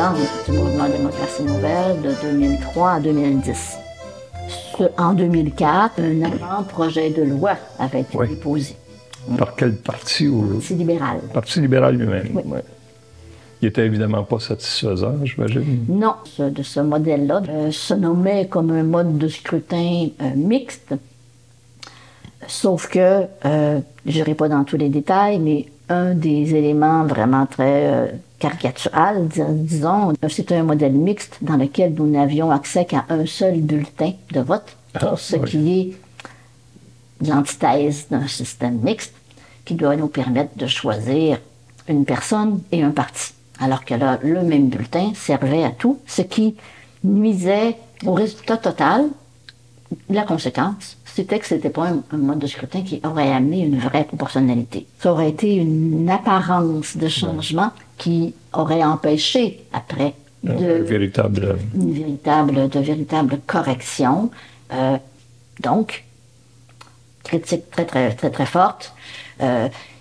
naissance du mouvement Démocratie Nouvelle de 2003 à 2010. En 2004, un avant-projet de loi avait été déposé. Par quel parti? Parti libéral. Parti libéral lui-même. Oui. Ouais. Il n'était évidemment pas satisfaisant, j'imagine. Non, de ce modèle-là se nommait comme un mode de scrutin mixte, sauf que, je n'irai pas dans tous les détails, mais un des éléments vraiment très caricatural, disons, c'était un modèle mixte dans lequel nous n'avions accès qu'à un seul bulletin de vote, ce qui est l'antithèse d'un système mixte qui doit nous permettre de choisir une personne et un parti. Alors que là, le même bulletin servait à tout, ce qui nuisait au résultat total. La conséquence, c'était que ce n'était pas un mode de scrutin qui aurait amené une vraie proportionnalité. Ça aurait été une apparence de changement qui aurait empêché, après, de véritable correction. Donc, critique très, très, très, très forte.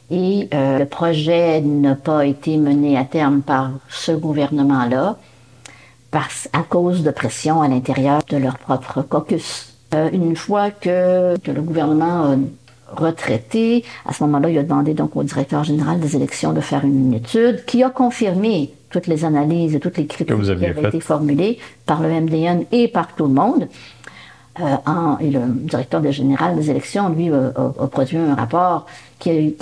Le projet n'a pas été mené à terme par ce gouvernement-là à cause de pression à l'intérieur de leur propre caucus. Une fois que le gouvernement a retraité, à ce moment-là, il a demandé donc au directeur général des élections de faire une étude qui a confirmé toutes les analyses et toutes les critiques qui avaient été formulées par le MDN et par tout le monde. Et le directeur général des élections, lui, a produit un rapport qui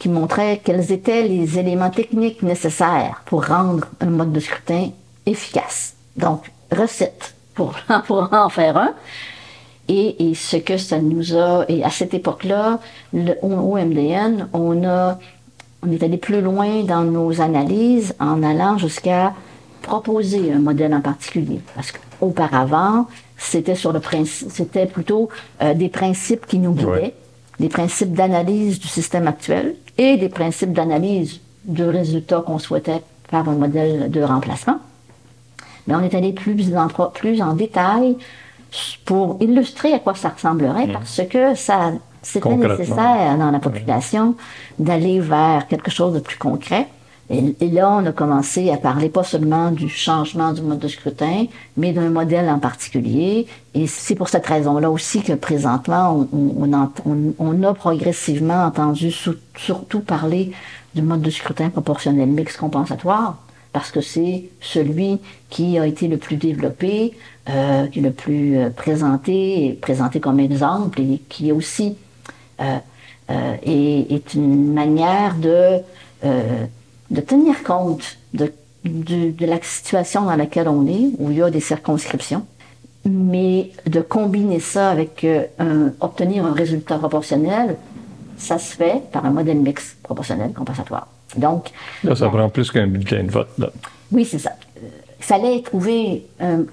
montrait quels étaient les éléments techniques nécessaires pour rendre un mode de scrutin efficace. Donc, recette pour en faire un. Et ce que ça nous a... Et à cette époque-là, au MDN, on est allé plus loin dans nos analyses en allant jusqu'à proposer un modèle en particulier. Parce qu'auparavant, c'était plutôt des principes qui nous guidaient, des principes d'analyse du système actuel et des principes d'analyse du résultat qu'on souhaitait faire un modèle de remplacement. Mais on est allé plus en détail pour illustrer à quoi ça ressemblerait, parce que c'était nécessaire dans la population d'aller vers quelque chose de plus concret. Et là, on a commencé à parler pas seulement du changement du mode de scrutin, mais d'un modèle en particulier. Et c'est pour cette raison-là aussi que présentement, on a progressivement entendu surtout parler du mode de scrutin proportionnel mixte compensatoire, parce que c'est celui qui a été le plus développé, qui est le plus présenté comme exemple, et qui est aussi est une manière de tenir compte de la situation dans laquelle on est, où il y a des circonscriptions, mais de combiner ça avec obtenir un résultat proportionnel, ça se fait par un modèle mixte proportionnel compensatoire. Donc, là, ça prend plus qu'un bulletin de vote, là. Oui, c'est ça. Il fallait trouver un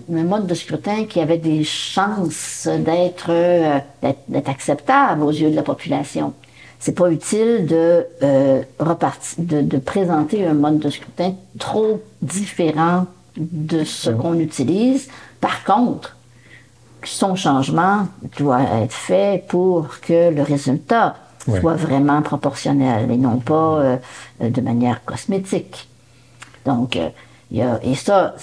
mode de scrutin qui avait des chances d'être acceptable aux yeux de la population. C'est pas utile de présenter un mode de scrutin trop différent de ce qu'on utilise. Par contre, son changement doit être fait pour que le résultat soit vraiment proportionnel et non pas de manière cosmétique. Donc, et ça,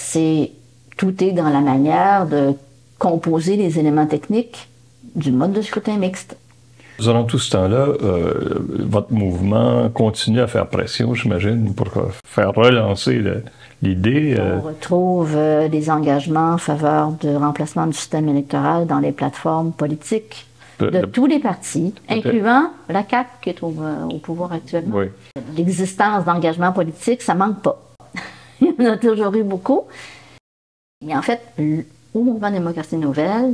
tout est dans la manière de composer les éléments techniques du mode de scrutin mixte. Durant tout ce temps-là, votre mouvement continue à faire pression, j'imagine, pour faire relancer l'idée. On retrouve des engagements en faveur du remplacement du système électoral dans les plateformes politiques de tous les partis, incluant la CAQ qui est au pouvoir actuellement. Oui. L'existence d'engagements politiques, ça manque pas. Il y en a toujours eu beaucoup. Et en fait, au mouvement Démocratie Nouvelle,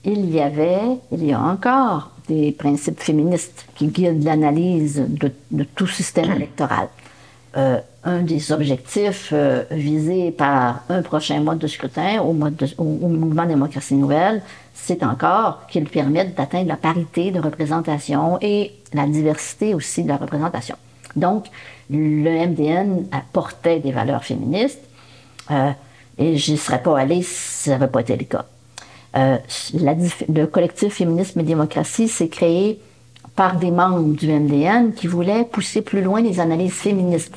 il y a encore des principes féministes qui guident l'analyse de tout système électoral. Un des objectifs visés par un prochain mode de scrutin au mouvement Démocratie Nouvelle, c'est encore qu'il permette d'atteindre la parité de représentation et la diversité aussi de la représentation. Donc, le MDN apportait des valeurs féministes et je n'y serais pas allée si ça n'avait pas été le cas. Le collectif Féminisme et Démocratie s'est créé par des membres du MDN qui voulaient pousser plus loin les analyses féministes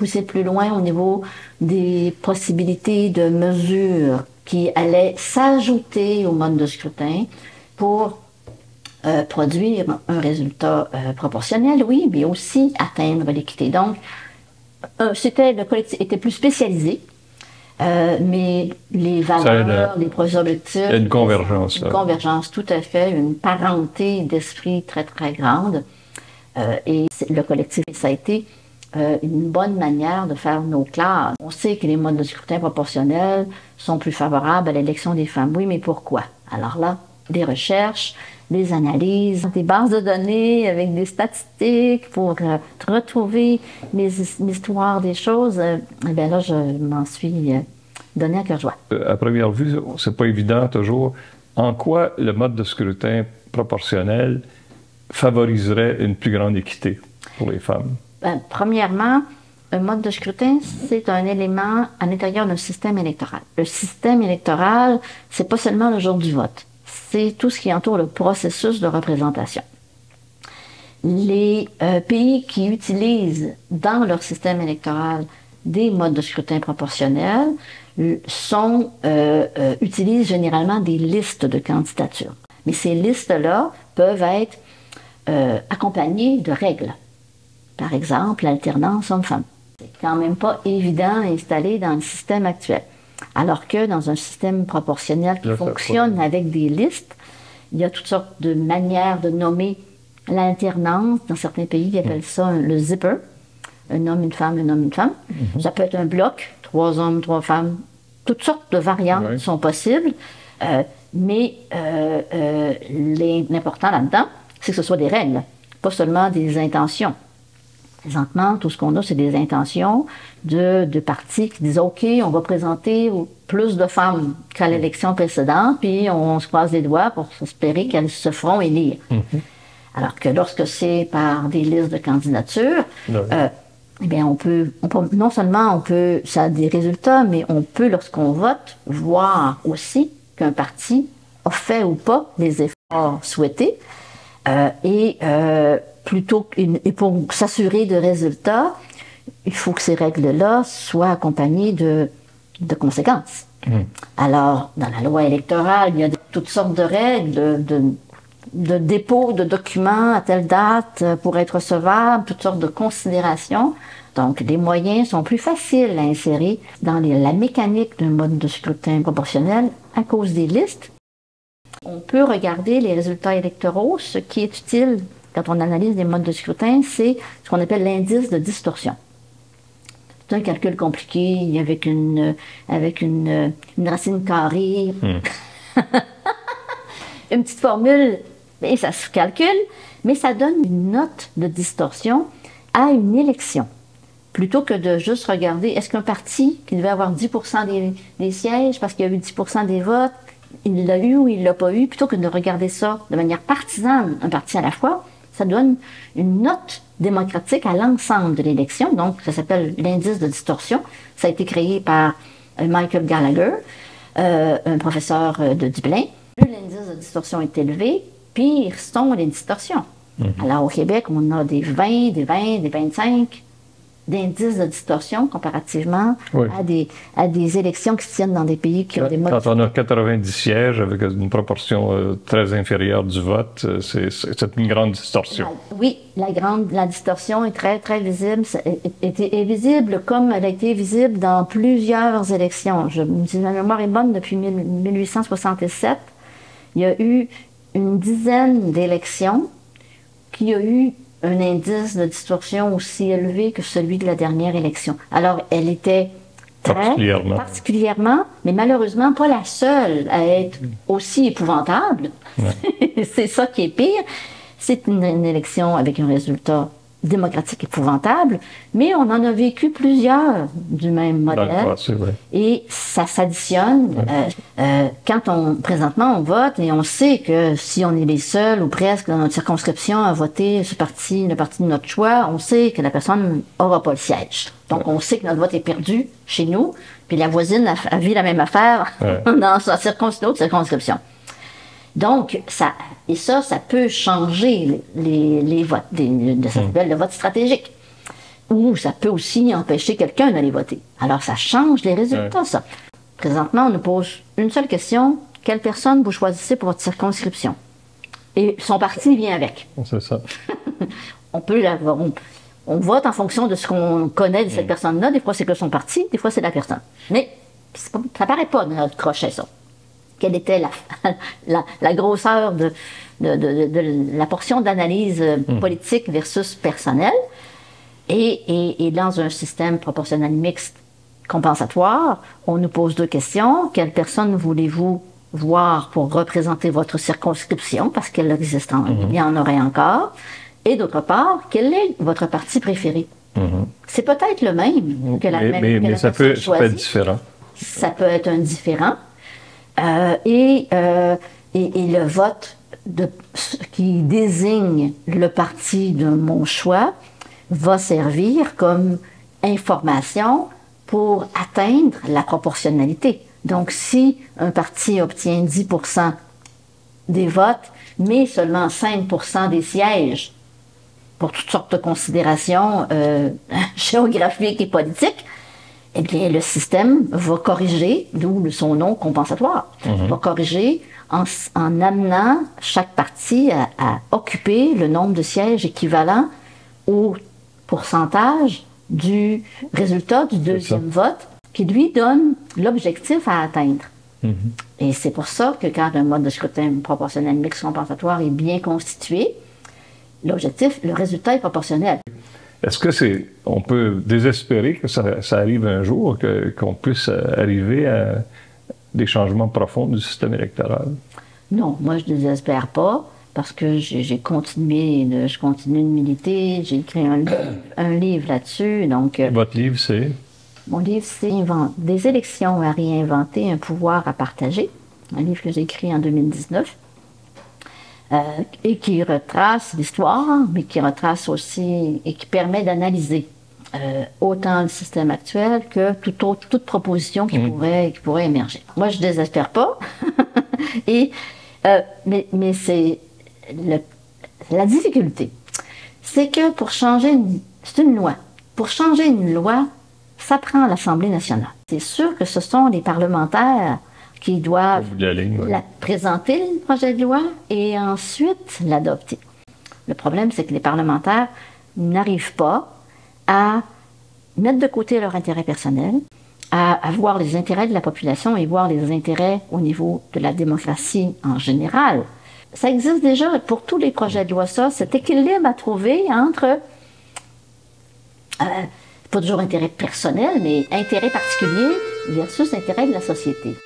poussé plus loin au niveau des possibilités de mesures qui allaient s'ajouter au mode de scrutin pour produire un résultat proportionnel, oui, mais aussi atteindre l'équité. Donc, le collectif était plus spécialisé, mais les valeurs, les objectifs... Il y a une convergence. Une convergence, tout à fait, une parenté d'esprit très, très grande. Et le collectif, ça a été une bonne manière de faire nos classes. On sait que les modes de scrutin proportionnels sont plus favorables à l'élection des femmes. Oui, mais pourquoi? Alors là, des recherches, des analyses, des bases de données avec des statistiques pour retrouver l'histoire des choses. Eh bien là, je m'en suis donné à cœur joie. À première vue, c'est pas évident toujours. En quoi le mode de scrutin proportionnel favoriserait une plus grande équité pour les femmes? Premièrement, un mode de scrutin, c'est un élément à l'intérieur d'un système électoral. Le système électoral, c'est pas seulement le jour du vote. C'est tout ce qui entoure le processus de représentation. Les pays qui utilisent dans leur système électoral des modes de scrutin proportionnels utilisent généralement des listes de candidatures. Mais ces listes-là peuvent être accompagnées de règles. Par exemple, l'alternance homme-femme. C'est quand même pas évident à installer dans le système actuel. Alors que dans un système proportionnel qui fonctionne avec des listes, il y a toutes sortes de manières de nommer l'alternance. Dans certains pays, ils appellent ça le zipper. Un homme, une femme, un homme, une femme. Ça peut être un bloc, 3 hommes, 3 femmes. Toutes sortes de variantes sont possibles. Mais l'important là-dedans, c'est que ce soit des règles, pas seulement des intentions. Présentement, tout ce qu'on a, c'est des intentions de partis qui disent « OK, on va présenter plus de femmes qu'à l'élection précédente, puis on se croise les doigts pour espérer qu'elles se feront élire. Alors que lorsque c'est par des listes de candidatures, eh bien non seulement ça a des résultats, mais on peut, lorsqu'on vote, voir aussi qu'un parti a fait ou pas les efforts souhaités. Et pour s'assurer de résultats, il faut que ces règles-là soient accompagnées de conséquences. Alors, dans la loi électorale, il y a toutes sortes de règles de dépôt de documents à telle date pour être recevable, toutes sortes de considérations. Donc, les moyens sont plus faciles à insérer dans la mécanique d'un mode de scrutin proportionnel à cause des listes. On peut regarder les résultats électoraux. Ce qui est utile quand on analyse des modes de scrutin, c'est ce qu'on appelle l'indice de distorsion. C'est un calcul compliqué avec une racine carrée. Une petite formule, et ça se calcule, mais ça donne une note de distorsion à une élection. Plutôt que de juste regarder, est-ce qu'un parti qui devait avoir 10% des sièges parce qu'il y a eu 10% des votes, il l'a eu ou il ne l'a pas eu, plutôt que de regarder ça de manière partisane, un parti à la fois, ça donne une note démocratique à l'ensemble de l'élection. Donc, ça s'appelle l'indice de distorsion. Ça a été créé par Michael Gallagher, un professeur de Dublin. Plus l'indice de distorsion est élevé, pire sont les distorsions. Alors, au Québec, on a des 20, des 25 d'indices de distorsion comparativement à des élections qui se tiennent dans des pays qui ont des modes... Quand on a 90 sièges avec une proportion très inférieure du vote, c'est une grande distorsion. Oui, la distorsion est très, très visible. Est visible comme elle a été visible dans plusieurs élections. Si ma mémoire est bonne, depuis 1867, il y a eu une dizaine d'élections qui a eu un indice de distorsion aussi élevé que celui de la dernière élection. Alors, elle était particulièrement, mais malheureusement pas la seule à être aussi épouvantable. C'est ça qui est pire. C'est une élection avec un résultat démocratique épouvantable, mais on en a vécu plusieurs du même modèle. Et ça s'additionne. Présentement, on vote et on sait que si on est les seuls ou presque dans notre circonscription à voter le parti de notre choix, on sait que la personne n'aura pas le siège. Donc, on sait que notre vote est perdu chez nous, puis la voisine a vu la même affaire dans sa circonscription. Donc, ça peut changer les votes, ça s'appelle le vote stratégique. ou ça peut aussi empêcher quelqu'un d'aller voter. Alors, ça change les résultats, ça. Présentement, on nous pose une seule question. Quelle personne vous choisissez pour votre circonscription? Et son parti vient avec. C'est ça. On vote en fonction de ce qu'on connaît de cette personne-là. Des fois, c'est que son parti, des fois, c'est la personne. Mais ça paraît pas dans notre crochet, ça. Quelle était la grosseur de la portion d'analyse politique versus personnelle. Et dans un système proportionnel mixte compensatoire, on nous pose deux questions. Quelle personne voulez-vous voir pour représenter votre circonscription, parce qu'elle existe, il y en aurait encore. Et d'autre part, quel est votre parti préféré? C'est peut-être le même que la même. Mais ça peut être différent. Ça peut être un différent. Et le vote qui désigne le parti de mon choix va servir comme information pour atteindre la proportionnalité. Donc, si un parti obtient 10% des votes, mais seulement 5% des sièges, pour toutes sortes de considérations géographiques et politiques, eh bien, le système va corriger, d'où son nom compensatoire, va corriger en amenant chaque parti à occuper le nombre de sièges équivalent au pourcentage du résultat du deuxième vote, qui lui donne l'objectif à atteindre. Et c'est pour ça que quand un mode de scrutin proportionnel mixte compensatoire est bien constitué, l'objectif, le résultat est proportionnel. Est-ce que on peut désespérer que ça arrive un jour, qu'on puisse arriver à des changements profonds du système électoral? Non, moi je ne désespère pas, parce que je continue de militer, j'ai écrit un livre là-dessus. Donc, votre livre, c'est? Mon livre, c'est Des élections à réinventer, un pouvoir à partager, un livre que j'ai écrit en 2019. Et qui retrace l'histoire, mais qui retrace aussi et qui permet d'analyser autant le système actuel que toute proposition qui pourrait émerger. Moi, je ne désespère pas. Mais c'est la difficulté. C'est que c'est une loi. Pour changer une loi, ça prend l'Assemblée nationale. C'est sûr que ce sont les parlementaires qui doivent présenter le projet de loi et ensuite l'adopter. Le problème, c'est que les parlementaires n'arrivent pas à mettre de côté leur intérêt personnel, à voir les intérêts de la population et voir les intérêts au niveau de la démocratie en général. Ça existe déjà pour tous les projets de loi, ça, cet équilibre à trouver entre, pas toujours intérêt personnel, mais intérêt particulier versus intérêt de la société.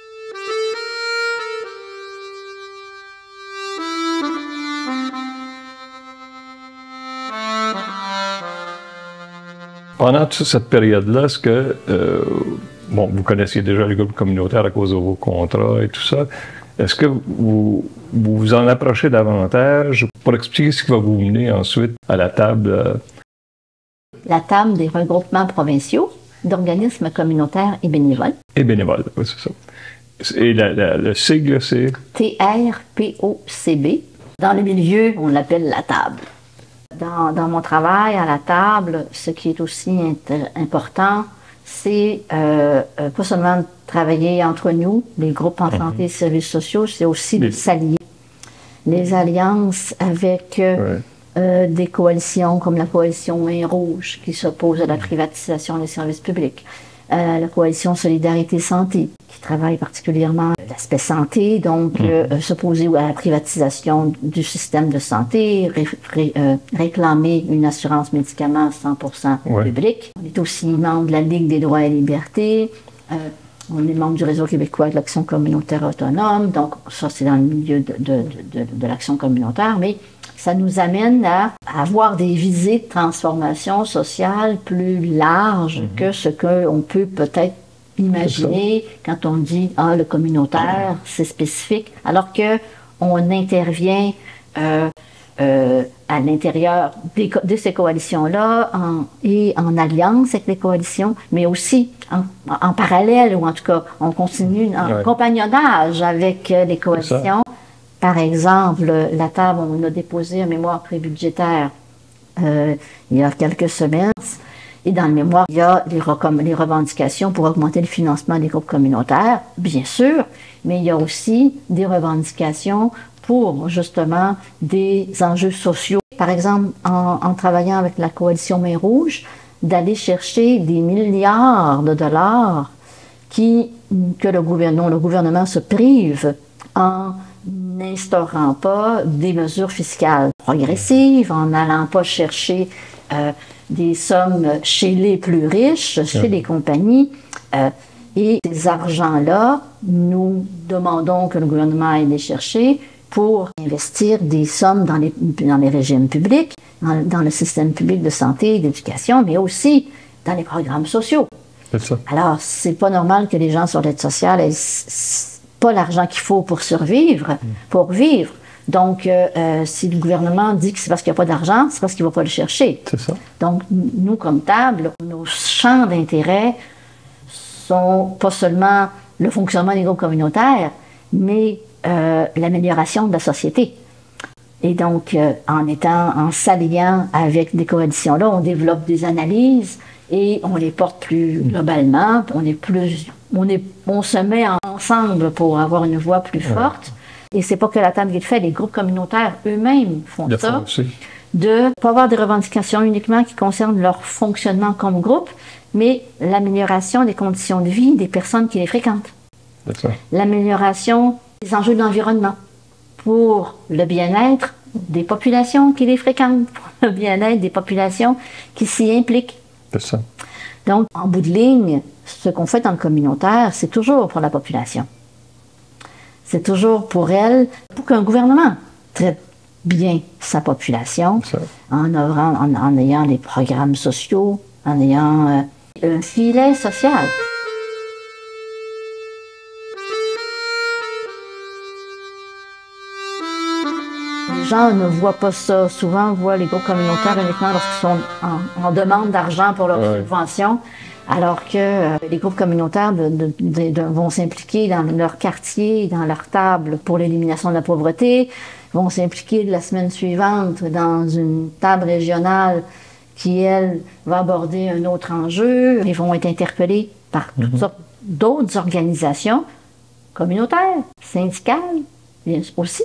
Pendant toute cette période-là, est-ce que, vous connaissiez déjà les groupes communautaires à cause de vos contrats et tout ça, est-ce que vous en approchez davantage pour expliquer ce qui va vous mener ensuite à la table? La table des regroupements provinciaux d'organismes communautaires et bénévoles. Et bénévoles, oui, c'est ça. Et le sigle, c'est? TRPOCB. Dans le milieu, on l'appelle la table. Dans mon travail à la table, ce qui est aussi important, c'est pas seulement de travailler entre nous, les groupes en santé et services sociaux, c'est aussi de s'allier. Les alliances avec des coalitions comme la coalition Main Rouge qui s'oppose à la privatisation des services publics, la coalition Solidarité Santé qui travaille particulièrement l'aspect santé, donc s'opposer à la privatisation du système de santé, réclamer une assurance médicaments 100% publique. On est aussi membre de la Ligue des droits et libertés, on est membre du Réseau québécois de l'action communautaire autonome, donc ça c'est dans le milieu de l'action communautaire, mais ça nous amène à avoir des visées de transformation sociale plus larges que ce qu'on peut peut-être imaginer quand on dit « Ah, le communautaire, c'est spécifique », alors qu'on intervient à l'intérieur de ces coalitions-là et en alliance avec les coalitions, mais aussi en parallèle, ou en tout cas, on continue en compagnonnage avec les coalitions. Par exemple, la table, on a déposé un mémoire prébudgétaire il y a quelques semaines Et dans le mémoire, il y a les revendications pour augmenter le financement des groupes communautaires, bien sûr, mais il y a aussi des revendications pour justement des enjeux sociaux. Par exemple, en travaillant avec la coalition Main Rouge, d'aller chercher des milliards de dollars que le gouvernement se prive en n'instaurant pas des mesures fiscales progressives, en n'allant pas chercher des sommes chez les plus riches, chez les compagnies. Et ces argents-là, nous demandons que le gouvernement aille les chercher pour investir des sommes dans les régimes publics, dans le système public de santé et d'éducation, mais aussi dans les programmes sociaux. C'est ça. Alors, c'est pas normal que les gens sur l'aide sociale aient pas l'argent qu'il faut pour survivre, pour vivre. Donc, si le gouvernement dit que c'est parce qu'il n'y a pas d'argent, c'est parce qu'il ne va pas le chercher. C'est ça. Donc, nous, comme table, nos champs d'intérêt sont pas seulement le fonctionnement des groupes communautaires, mais l'amélioration de la société. Et donc, en s'alliant avec des coalitions-là, on développe des analyses et on les porte plus globalement. On se met ensemble pour avoir une voix plus forte. Et c'est pas que la table qui le fait, les groupes communautaires eux-mêmes font ça. De ne pas avoir des revendications uniquement qui concernent leur fonctionnement comme groupe, mais l'amélioration des conditions de vie des personnes qui les fréquentent. L'amélioration des enjeux de l'environnement pour le bien-être des populations qui les fréquentent, pour le bien-être des populations qui s'y impliquent. C'est ça. Donc, en bout de ligne, ce qu'on fait dans le communautaire, c'est toujours pour la population. C'est toujours pour elle, pour qu'un gouvernement traite bien sa population, en ayant des programmes sociaux, en ayant un filet social. Les gens ne voient pas ça. Souvent, on voit les groupes communautaires uniquement lorsqu'ils sont en demande d'argent pour leurs subventions, alors que les groupes communautaires vont s'impliquer dans leur quartier, dans leur table pour l'élimination de la pauvreté, vont s'impliquer la semaine suivante dans une table régionale qui, elle, va aborder un autre enjeu. Ils vont être interpellés par toutes sortes d'autres organisations communautaires, syndicales, bien aussi.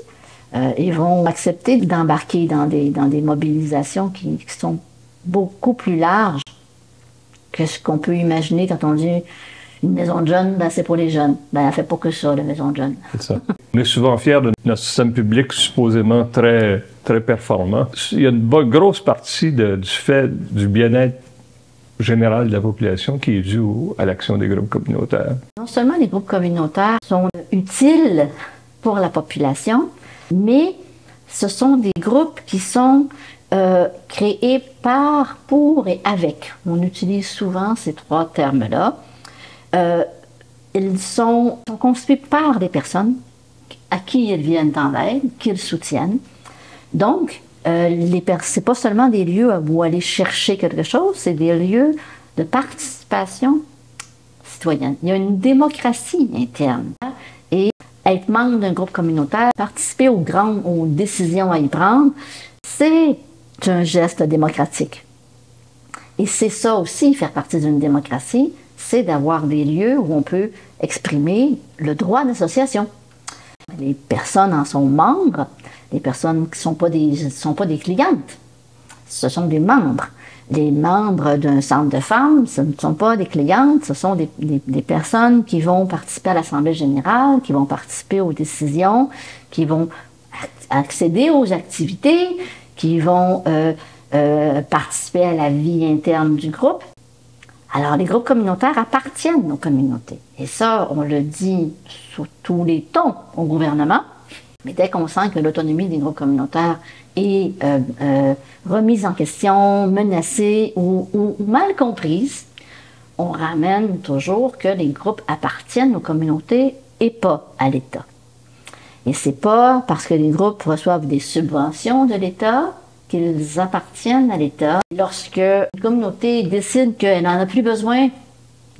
Ils vont accepter d'embarquer dans des mobilisations qui sont beaucoup plus larges que ce qu'on peut imaginer quand on dit une maison de jeunes, ben c'est pour les jeunes. Ben, elle ne fait pas que ça, la maison de jeunes. C'est ça. On est souvent fiers de notre système public supposément très, très performant. Il y a une grosse partie du fait du bien-être général de la population qui est due à l'action des groupes communautaires. Non seulement les groupes communautaires sont utiles pour la population, mais ce sont des groupes qui sont créés par, pour et avec. On utilise souvent ces trois termes-là. Ils sont constitués par des personnes à qui ils viennent en aide, qu'ils soutiennent. Donc, c'est pas seulement des lieux où aller chercher quelque chose, c'est des lieux de participation citoyenne. Il y a une démocratie interne. Et être membre d'un groupe communautaire, participer aux décisions à y prendre, c'est un geste démocratique. Et c'est ça aussi, faire partie d'une démocratie, c'est d'avoir des lieux où on peut exprimer le droit d'association. Les personnes en sont membres, les personnes qui ne sont pas des clientes, ce sont des membres. Les membres d'un centre de femmes, ce ne sont pas des clientes, ce sont des personnes qui vont participer à l'Assemblée générale, qui vont participer aux décisions, qui vont accéder aux activités, qui vont participer à la vie interne du groupe. Alors, les groupes communautaires appartiennent aux communautés. Et ça, on le dit sous tous les tons au gouvernement. Mais dès qu'on sent que l'autonomie des groupes communautaires est remise en question, menacée ou mal comprise, on ramène toujours que les groupes appartiennent aux communautés et pas à l'État. Et c'est pas parce que les groupes reçoivent des subventions de l'État qu'ils appartiennent à l'État. Lorsque une communauté décide qu'elle n'en a plus besoin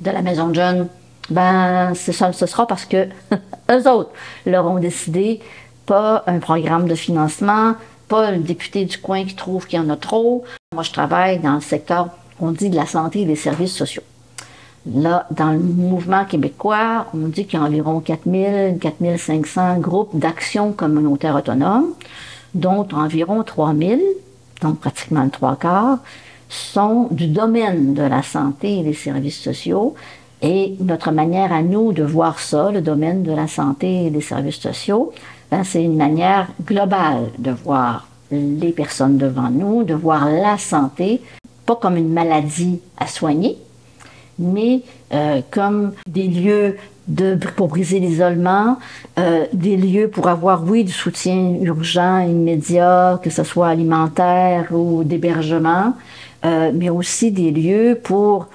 de la maison de jeunes, ben ce sera parce que eux autres leur ont décidé, pas un programme de financement, pas le député du coin qui trouve qu'il y en a trop. Moi, je travaille dans le secteur on dit de la santé et des services sociaux. Là, dans le mouvement québécois, on dit qu'il y a environ 4000, 4500 groupes d'action communautaire autonome, dont environ 3000, donc pratiquement le 3/4, sont du domaine de la santé et des services sociaux. Et notre manière à nous de voir ça, le domaine de la santé et des services sociaux, ben, c'est une manière globale de voir les personnes devant nous, de voir la santé, pas comme une maladie à soigner, mais comme des lieux pour briser l'isolement, des lieux pour avoir, oui, du soutien urgent, immédiat, que ce soit alimentaire ou d'hébergement, mais aussi des lieux pour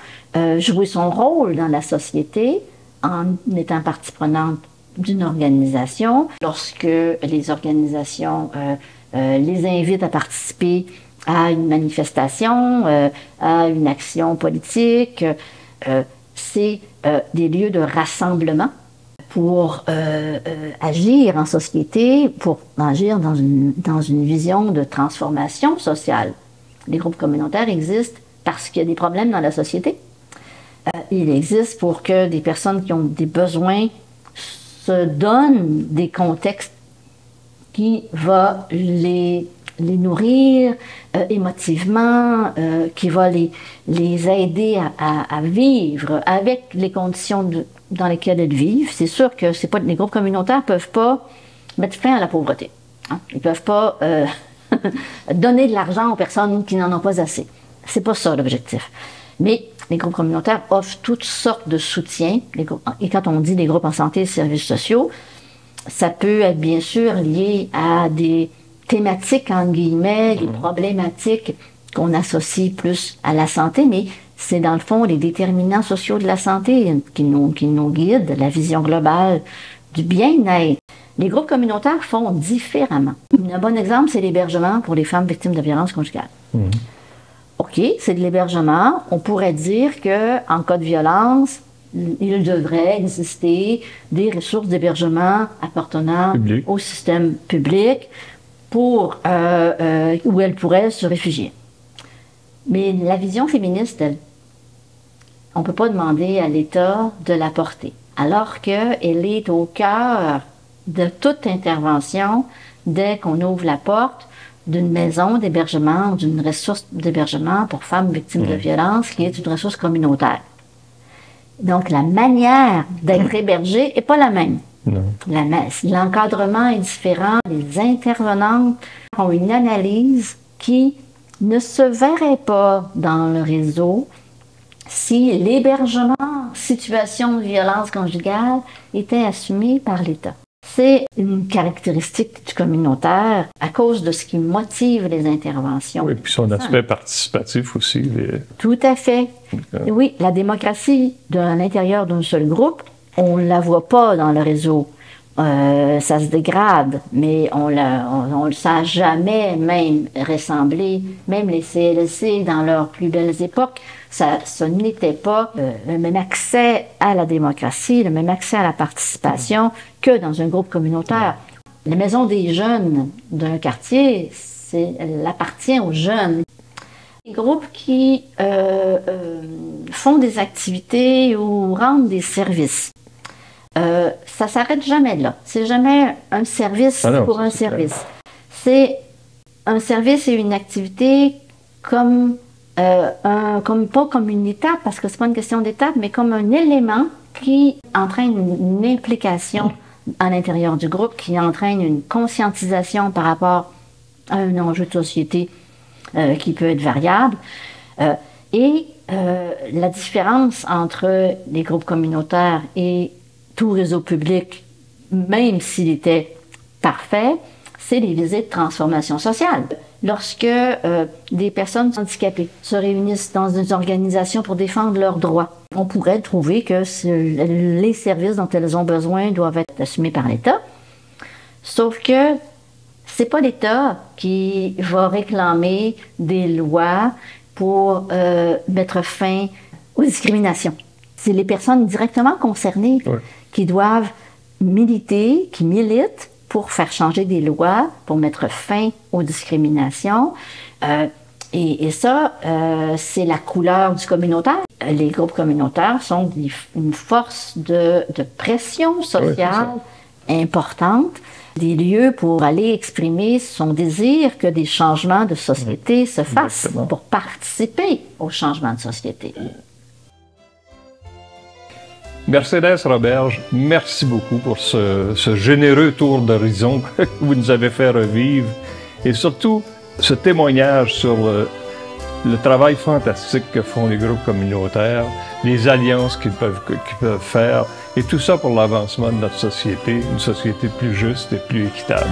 jouer son rôle dans la société en étant partie prenante d'une organisation. Lorsque les organisations les invitent à participer à une manifestation, à une action politique, c'est des lieux de rassemblement pour agir en société, pour agir dans une vision de transformation sociale. Les groupes communautaires existent parce qu'il y a des problèmes dans la société. Il existe pour que des personnes qui ont des besoins se donnent des contextes qui vont les nourrir émotivement, qui va les aider à vivre avec les conditions dans lesquelles elles vivent. C'est sûr que les groupes communautaires ne peuvent pas mettre fin à la pauvreté. Hein? Ils ne peuvent pas donner de l'argent aux personnes qui n'en ont pas assez. C'est pas ça l'objectif. Mais les groupes communautaires offrent toutes sortes de soutien. Et quand on dit des groupes en santé et services sociaux, ça peut être bien sûr lié à des thématiques, entre guillemets, des problématiques qu'on associe plus à la santé, mais c'est dans le fond les déterminants sociaux de la santé qui nous guident, la vision globale du bien-être. Les groupes communautaires font différemment. Un bon exemple, c'est l'hébergement pour les femmes victimes de violences conjugales. OK, c'est de l'hébergement. On pourrait dire qu'en cas de violence, il devrait exister des ressources d'hébergement appartenant au système public où elles pourraient se réfugier. Mais la vision féministe, on ne peut pas demander à l'État de l'apporter, alors qu'elle est au cœur de toute intervention dès qu'on ouvre la porte d'une maison d'hébergement, d'une ressource d'hébergement pour femmes victimes de violences, qui est une ressource communautaire. Donc, la manière d'être hébergé n'est pas la même. L'encadrement est différent. Les intervenantes ont une analyse qui ne se verrait pas dans le réseau si l'hébergement en situation de violence conjugale était assumé par l'État. C'est une caractéristique du communautaire à cause de ce qui motive les interventions. Oui, puis son aspect participatif aussi. Tout à fait. Oui, la démocratie à l'intérieur d'un seul groupe, on ne la voit pas dans le réseau. Ça se dégrade, mais on le sent jamais même ressembler. Même les CLSC, dans leurs plus belles époques, ce n'était pas le même accès à la démocratie, le même accès à la participation que dans un groupe communautaire. La maison des jeunes d'un quartier, elle appartient aux jeunes. Les groupes qui font des activités ou rendent des services. Ça s'arrête jamais là. C'est jamais un service pour un service. C'est un service et une activité pas comme une étape, parce que c'est pas une question d'étape, mais comme un élément qui entraîne une implication à l'intérieur du groupe, qui entraîne une conscientisation par rapport à un enjeu de société qui peut être variable. La différence entre les groupes communautaires et tout réseau public, même s'il était parfait, c'est les visites de transformation sociale. Lorsque des personnes handicapées se réunissent dans une organisation pour défendre leurs droits, on pourrait trouver que les services dont elles ont besoin doivent être assumés par l'État. Sauf que c'est pas l'État qui va réclamer des lois pour mettre fin aux discriminations. C'est les personnes directement concernées qui doivent militer, qui militent pour faire changer des lois, pour mettre fin aux discriminations. Et ça, c'est la couleur du communautaire. Les groupes communautaires sont une force de pression sociale importante, des lieux pour aller exprimer son désir que des changements de société se fassent, pour participer aux changements de société. Mercedes Roberge, merci beaucoup pour ce généreux tour d'horizon que vous nous avez fait revivre et surtout ce témoignage sur le travail fantastique que font les groupes communautaires, les alliances qu'ils peuvent faire et tout ça pour l'avancement de notre société, une société plus juste et plus équitable.